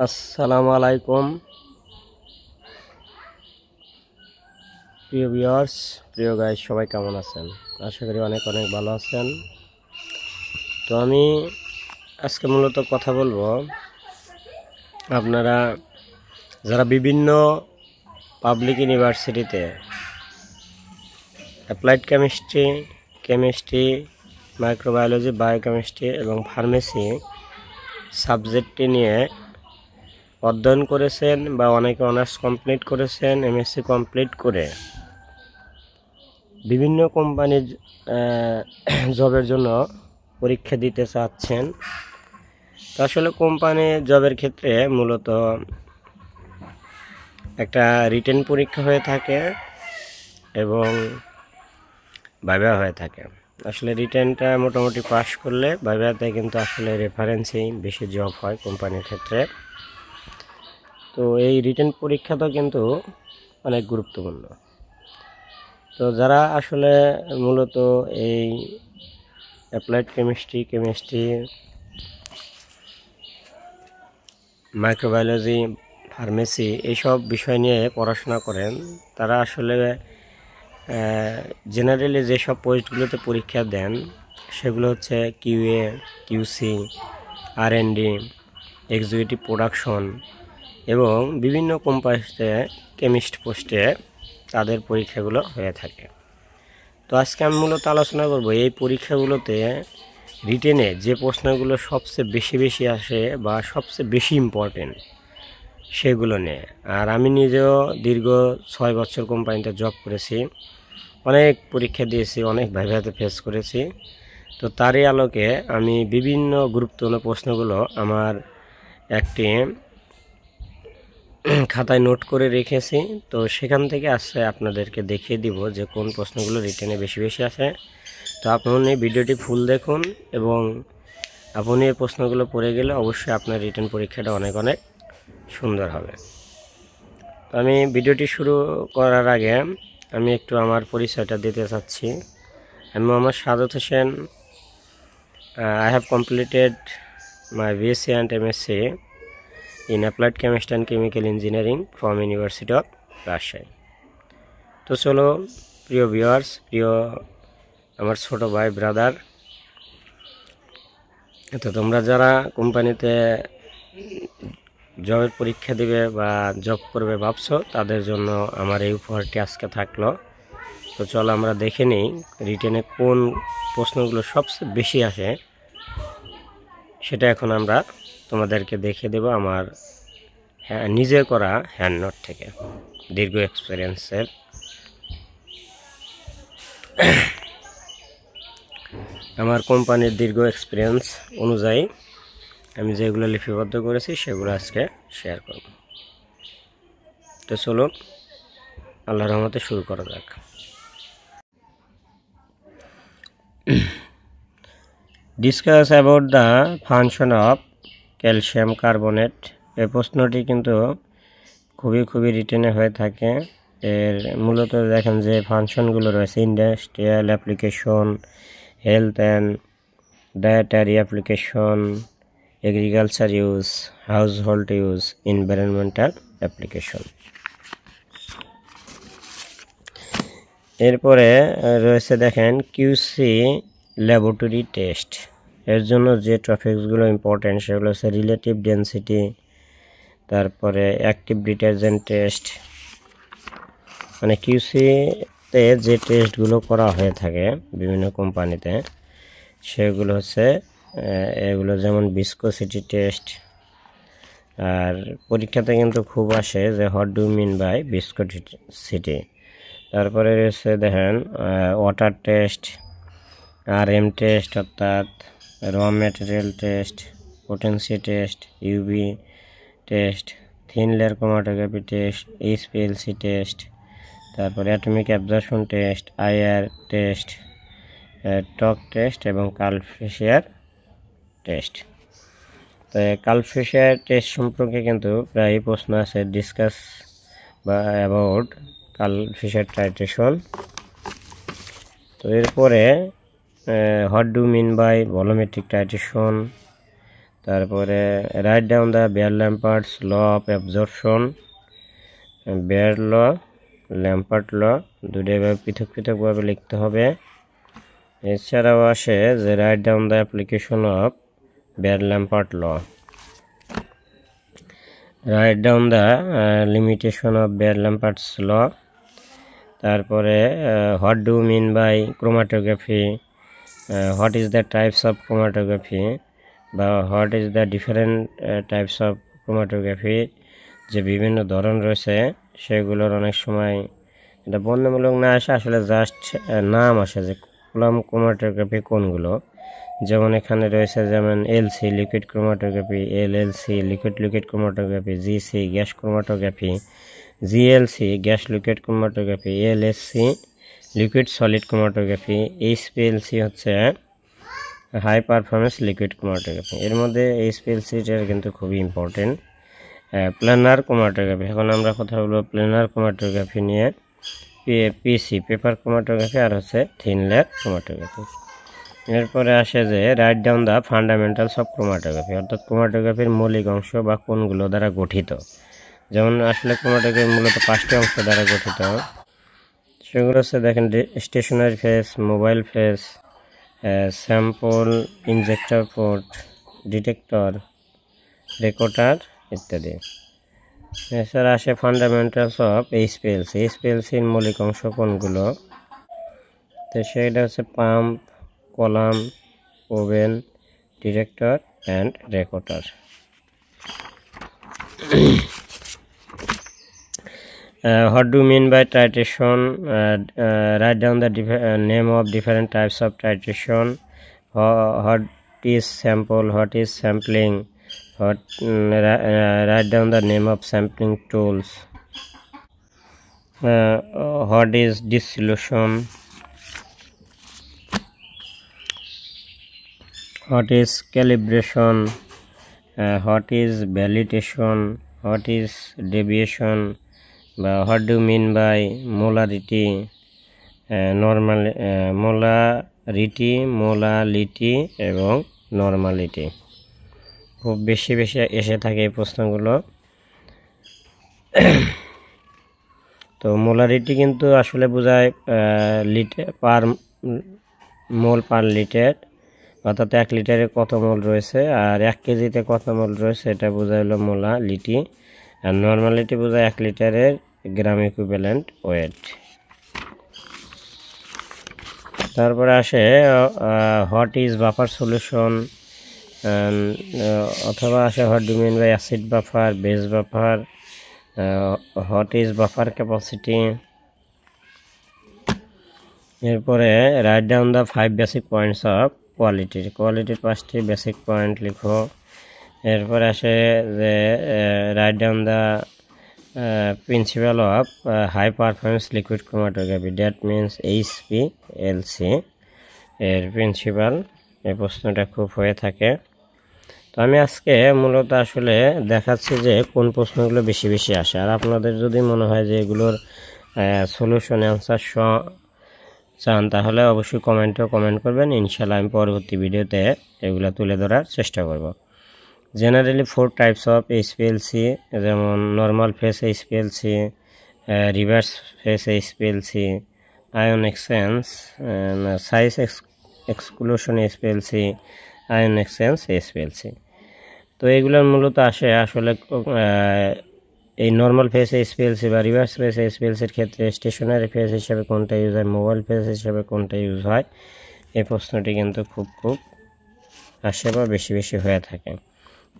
আসসালামু আলাইকুম প্রিয় ভিউয়ার্স, প্রিয় গাইস, সবাই কেমন আছেন? আশা করি অনেক ভালো আছেন। তো আমি আজকে মূলত কথা বলবো আপনারা যারা বিভিন্ন পাবলিক ইউনিভার্সিটিতে অ্যাপ্লাইড কেমিস্ট্রি, মাইক্রোবায়োলজি, বায়োকেমিস্ট্রি এবং ফার্মেসি সাবজেক্টটি নিয়ে অধ্যয়ন করেছেন বা অনেকে অনার্স কমপ্লিট করেছেন, এমএসসি কমপ্লিট করে বিভিন্ন কোম্পানির জবের জন্য পরীক্ষা দিতে চাচ্ছেন। তো আসলে কোম্পানি জবের ক্ষেত্রে মূলত একটা রিটেন পরীক্ষা হয়ে থাকে এবং ভাইভা হয়ে থাকে। আসলে রিটেনটা মোটামুটি পাস করলে ভাইভাতে কিন্তু আসলে রেফারেন্সেই বেশি জব হয় কোম্পানির ক্ষেত্রে। তো এই রিটেন পরীক্ষাটা কিন্তু অনেক গুরুত্বপূর্ণ। তো যারা আসলে মূলত এই অ্যাপ্লাইড কেমিস্ট্রি, মাইক্রোবায়োলজি, ফার্মেসি এইসব বিষয় নিয়ে পড়াশোনা করেন, তারা আসলে জেনারেলি যেসব পোস্টগুলোতে পরীক্ষা দেন সেগুলো হচ্ছে কিউএ, কিউসি, আর&ডি, এক্সিকিউটিভ প্রোডাকশন এবং বিভিন্ন কোম্পানিতে কেমিস্ট পোস্টে তাদের পরীক্ষাগুলো হয়ে থাকে। তো আজকে আমি মূলত আলোচনা করব এই পরীক্ষাগুলোতে রিটেনে যে প্রশ্নগুলো সবচেয়ে বেশি আসে বা সবচেয়ে বেশি ইম্পর্টেন্ট সেগুলো নিয়ে। আর আমি নিজেও দীর্ঘ 6 বছর কোম্পানিতে জব করেছি, অনেক পরীক্ষা দিয়েছি, অনেক ভাইভাতে ফেস করেছি। তো তারই আলোকে আমি বিভিন্ন গুরুত্বপূর্ণ প্রশ্নগুলো আমার একটি খাতায় নোট করে রেখেছি। তো সেখান থেকে আসছে আপনাদেরকে দেখিয়ে দিব যে কোন প্রশ্নগুলো রিটেনে বেশি আসে। তো আপনি ভিডিওটি ফুল দেখুন এবং আপনি এই প্রশ্নগুলো পড়ে গেলে অবশ্যই আপনার রিটেন পরীক্ষাটা অনেক সুন্দর হবে। তো আমি ভিডিওটি শুরু করার আগে আমি একটু আমার পরিচয়টা দিতে চাচ্ছি। আমি Mohammad Sadat Hossain. I have completed my BSc and MSc in Applied Chemistry and Chemical Engineering from University of Rajshahi. তো চলো প্রিয় ভিউয়ার্স, প্রিয় আমার ছোট ভাই ব্রাদার, তো তোমরা যারা কোম্পানিতে জবের পরীক্ষা দিবে বা জব করবে ভাবছো, তাদের জন্য আমার এই উপহারটি আজকে থাকলো। তো চলো আমরা দেখে নিই রিটেনে কোন প্রশ্নগুলো সবচেয়ে বেশি আসে, সেটা এখন আমরা তোমাদেরকে দেখিয়ে দেব আমার নিজে করা হ্যান্ড নোট থেকে, দীর্ঘ এক্সপিরিয়েন্সের। আমার কোম্পানির দীর্ঘ এক্সপিরিয়েন্স অনুযায়ী আমি যেগুলো লিপিবদ্ধ করেছি সেগুলো আজকে শেয়ার করব। তো চলুন আল্লাহর রহমতে শুরু করা যাক। Discuss about the function of calcium carbonate. এই প্রশ্নটি কিন্তু খুবই রিটেনে হয়ে থাকে। এর মূলত দেখেন যে ফাংশনগুলো রয়েছে: industrial application, health and dietary application, agriculture use, household use, environmental application. এরপরে রয়েছে দেখেন কিউসি ল্যাবরেটরি টেস্ট। এর জন্য যে টপিকসগুলো ইম্পর্টেন্ট সেগুলো হচ্ছে রিলেটিভ ডেন্সিটি, তারপরে অ্যাক্টিভ ডিটারজেন্ট টেস্ট। মানে কিউসিতে যে টেস্টগুলো করা হয়ে থাকে বিভিন্ন কোম্পানিতে সেগুলো হচ্ছে এগুলো, যেমন ভিসকোসিটি টেস্ট। আর পরীক্ষাতে কিন্তু খুব আসে যে what do mean by viscosity. তারপরে রয়েছে দেখেন ওয়াটার টেস্ট, RM টেস্ট অর্থাৎ raw material test, potency test, UV test, thin layer chromatography test, HPLC test, তারপর atomic absorption test, IR test, talc test এবং কার্ল-ফিশার টেস্ট। তো Karl Fischer test সম্পর্কে কিন্তু প্রায় প্রশ্ন আছে, ডিসকাস বা অ্যাবাউট কার্ল-ফিশার টাইট্রেশন। তো এরপরে what do mean by volumetric titration, তারপরে write down the Beer Lambert's law of absorption, Beer law, Lambert law, দুটোই পৃথক পৃথকভাবে লিখতে হবে। এছাড়াও আসে যে write down the application of Beer Lambert law, write down the limitation of Beer Lambert's law. তারপরে what do mean by chromatography, what is the types of chromatography, বা what is the different types of chromatography, যে বিভিন্ন ধরন রয়েছে সেগুলোর অনেক সময় এটা বর্ণনামূলক না আসে, আসলে জাস্ট নাম আসে যে ক্রোমাটোগ্রাফি কোনগুলো। যেমন এখানে রয়েছে যেমন LC liquid chromatography, LLC liquid chromatography, GC gas chromatography, GLC gas liquid chromatography, LSC liquid solid chromatography, HPLC হচ্ছে হাই পারফরমেন্স লিকুইড ক্রোমাটোগ্রাফি। এর মধ্যে এইচপিএলসিটার কিন্তু খুবই ইম্পর্টেন্ট। প্ল্যানার ক্রোমাটোগ্রাফি, এখন আমরা কথা বলবো প্ল্যানার ক্রোমাটোগ্রাফি নিয়ে। পিসি পেপার ক্রোমাটোগ্রাফি, আর হচ্ছে থিন লেয়ার ক্রোমাটোগ্রাফি। এরপরে আসে যে write down the fundamentals of chromatography, অর্থাৎ ক্রোমাটোগ্রাফির মৌলিক অংশ বা কোনগুলো দ্বারা গঠিত। যেমন আসলে ক্রোমাটোগ্রাফি মূলত 5টি অংশ দ্বারা গঠিত। সেগুলো হচ্ছে দেখেন stationary phase, mobile phase, sample, injector port, detector, recorder ইত্যাদি। এছাড়া আসে ফান্ডামেন্টালস অফ এইচপিএলসি, এইচপিএলসির মৌলিক অংশ কোনগুলো, তো সেটা হচ্ছে pump, column, oven, detector and recorder. What do you mean by titration? Write down the name of different types of titration. What is sample? What is sampling? Write down the name of sampling tools. What is dissolution? What is calibration? What is validation? What is deviation? What do you mean by molarity, molality এবং normality? খুব বেশি এসে থাকে এই প্রশ্নগুলো। তো molarity কিন্তু আসলে বোঝায় পার মোল পার লিটার, অর্থাৎ 1 লিটারে কত মোল রয়েছে, আর 1 কেজিতে কত মোল রয়েছে এটা বোঝায় হলো মোলালিটি। আর নর্মালিটি বোঝায় 1 লিটারের গ্রাম ইকুইভ্যালেন্ট ওয়েট। তারপরে আসে হোয়াট ইজ বাফার সলিউশন, অথবা আসে what do mean by acid buffer, base buffer, what is buffer capacity. এরপরে write down the 5 basic points of কোয়ালিটির 5টি বেসিক পয়েন্ট লিখো। এরপরে আসে যে write down the principle of high performance liquid chromatography, that means HPLC এর principle. এই প্রশ্নটা খুব হয়ে থাকে। তো আমি আজকে মূলত আসলে দেখাচ্ছি যে কোন প্রশ্নগুলো বেশি আসে, আর আপনাদের যদি মনে হয় যে এগুলোর সলিউশন অ্যান্সার চান তাহলে অবশ্যই কমেন্ট করবেন। ইনশাআল্লাহ আমি পরবর্তী ভিডিওতে এগুলো তুলে ধরার চেষ্টা করব। জেনারেলি 4 টাইপস অফ এইচপিএলসি, যেমন normal phase HPLC, reverse phase HPLC, ion exchange, size exclusion HPLC, ion exchange HPLC. তো এগুলোর মূলত আসলে এই নর্মাল ফেস এইচপিএলসি বা রিভার্স ফেস এইচপিএলসির ক্ষেত্রে স্টেশনারি ফেস হিসেবে কোনটা ইউজ হয়, মোবাইল ফেস হিসেবে কোনটা ইউজ হয়, এই প্রশ্নটি কিন্তু খুব আসে বা বেশি হয়ে থাকে।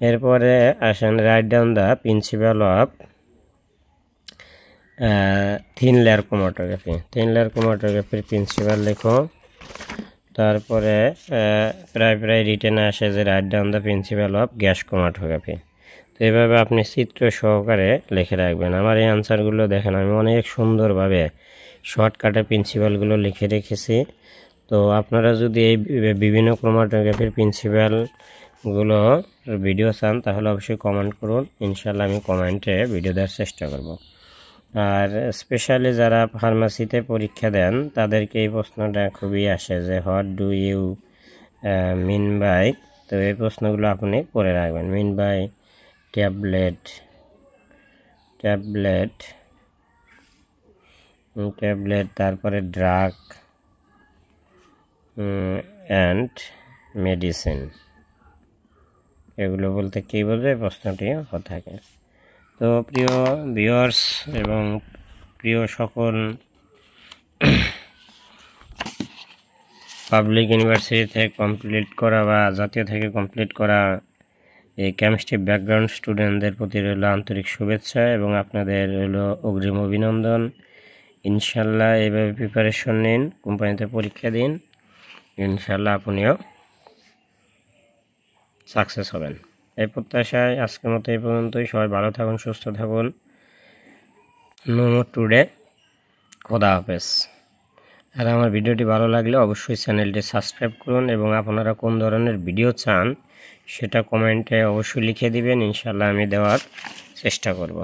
এরপরে আসেন write down the principle of thin layer chromatography, ক্রোমাটোগ্রাফির প্রিন্সিপাল লেখো। তারপরে প্রায় রিটেনে আসে যে write down the principle of gas chromatography. তো এইভাবে আপনি চিত্র সহকারে লিখে রাখবেন। আমার এই আনসারগুলো দেখেন আমি অনেক সুন্দরভাবে শর্টকাটে প্রিন্সিপালগুলো লিখে রেখেছি। তো আপনারা যদি এই বিভিন্ন ক্রোমাটোগ্রাফির প্রিন্সিপালগুলো ভিডিও চান তাহলে অবশ্যই কমেন্ট করুন, ইনশাআল্লাহ আমি কমেন্টে ভিডিও দেওয়ার চেষ্টা করব। আর স্পেশালি যারা ফার্মাসিতে পরীক্ষা দেন তাদেরকে এই প্রশ্নটা খুবই আসে যে what do you mean by তো এই প্রশ্নগুলো আপনি পড়ে রাখবেন। মিন বাই ট্যাবলেট, তারপরে ড্রাগ অ্যান্ড মেডিসিন, এগুলো বলতে কী বোঝে প্রশ্নটি থাকে। তো প্রিয় ভিউয়ার্স এবং প্রিয় সকল পাবলিক ইউনিভার্সিটি থেকে কমপ্লিট করা বা জাতীয় থেকে কমপ্লিট করা এই কেমিস্ট্রি ব্যাকগ্রাউন্ড স্টুডেন্টদের প্রতি রইল আন্তরিক শুভেচ্ছা এবং আপনাদের রইল অগ্রিম অভিনন্দন। ইনশাল্লাহ এইভাবে প্রিপারেশন নিন, কোম্পানিতে পরীক্ষা দিন, ইনশাল্লাহ আপনিও সাকসেস হবেন। এই প্রত্যাশায় আজকের মতো এই পর্যন্তই। সবাই ভালো থাকুন, সুস্থ থাকুন। নো মোর টুডে, খোদা হাফেজ। আর আমার ভিডিওটি ভালো লাগলে অবশ্যই চ্যানেলটি সাবস্ক্রাইব করুন এবং আপনারা কোন ধরনের ভিডিও চান সেটা কমেন্টে অবশ্যই লিখে দিবেন, ইনশাল্লাহ আমি দেওয়ার চেষ্টা করব।